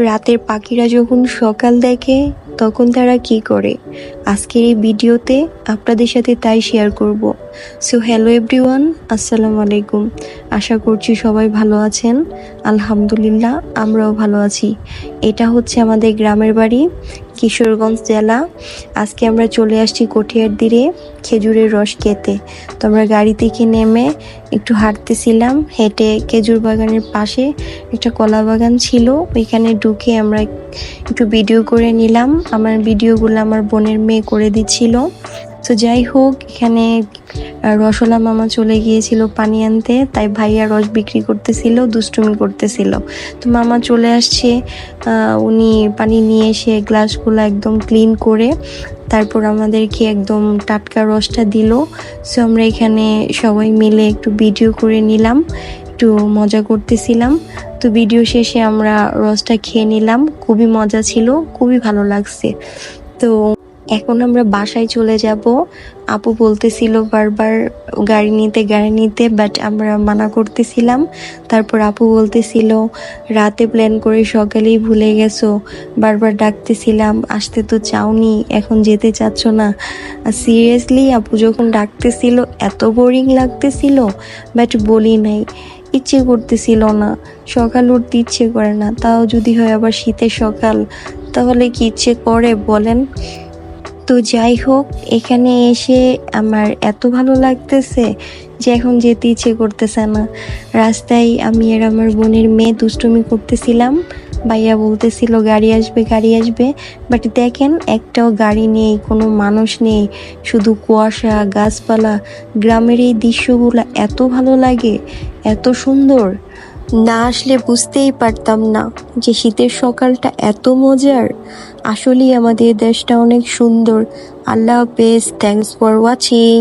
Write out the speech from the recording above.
রাতের পাখিরা যখন সকাল দেখে তখন তারা কি করে, আজকের এই ভিডিওতে আপনাদের সাথে তাই শেয়ার করব। সো হ্যালো এভরিওয়ান, আসসালামু আলাইকুম। আশা করছি সবাই ভালো আছেন। আলহামদুলিল্লাহ, আমরাও ভালো আছি। এটা হচ্ছে আমাদের গ্রামের বাড়ি, কিশোরগঞ্জ জেলা। আজকে আমরা চলে আসছি কঠিয়ার দিরে খেজুরের রস খেতে। তো আমরা গাড়ি থেকে নেমে একটু হাঁটতেছিলাম, হেঁটে খেজুর বাগানের পাশে একটা কলা বাগান ছিল, ওইখানে ঢুকে আমরা একটু ভিডিও করে নিলাম। আমার ভিডিওগুলো আমার বোনের মেয়ে করে দিচ্ছিল। তো যাই হোক, এখানে রসলা মামা চলে গিয়েছিল পানি আনতে, তাই ভাইয়া রস বিক্রি করতেছিল, দুষ্টুমি করতেছিল। তো মামা চলে আসছে, উনি পানি নিয়ে এসে গ্লাসগুলো একদম ক্লিন করে তারপর আমাদেরকে একদম টাটকা রসটা দিল। সো আমরা এখানে সবাই মিলে একটু ভিডিও করে নিলাম, একটু মজা করতেছিলাম। তো ভিডিও শেষে আমরা রসটা খেয়ে নিলাম, খুবই মজা ছিল, খুবই ভালো লাগছে। তো এখন আমরা বাসায় চলে যাব। আপু বলতেছিল বারবার গাড়ি নিতে, বাট আমরা মানা করতেছিলাম। তারপর আপু বলতেছিল রাতে প্ল্যান করে সকালেই ভুলে গেছো, বারবার ডাকতেছিলাম, আসতে তো চাওনি, এখন যেতে চাচ্ছ না। সিরিয়াসলি আপু যখন ডাকতেছিল এত বোরিং লাগতেছিল, বাট বলি নাই, ইচ্ছে করতেছিল না, সকাল উঠতে ইচ্ছে করে না। তাও যদি হয় আবার শীতের সকাল, তাহলে কি ইচ্ছে করে বলেন? তো যাই হোক, এখানে এসে আমার এত ভালো লাগতেছে যে এখন যেতে ইচ্ছে করতেছে না। রাস্তায় আমি আর আমার বোনের মেয়ে দুষ্টুমি করতেছিলাম, ভাইয়া বলতেছিল গাড়ি আসবে, বাট দেখেন একটাও গাড়ি নেই, কোনো মানুষ নেই, শুধু কুয়াশা, গাছপালা। গ্রামের এই দৃশ্যগুলো এত ভালো লাগে, এত সুন্দর, না আসলে বুঝতেই পারতাম না যে শীতের সকালটা এত মজার। আসলেই আমাদের দেশটা অনেক সুন্দর। আল্লাহ হাফেজ, থ্যাংকস ফর ওয়াচিং।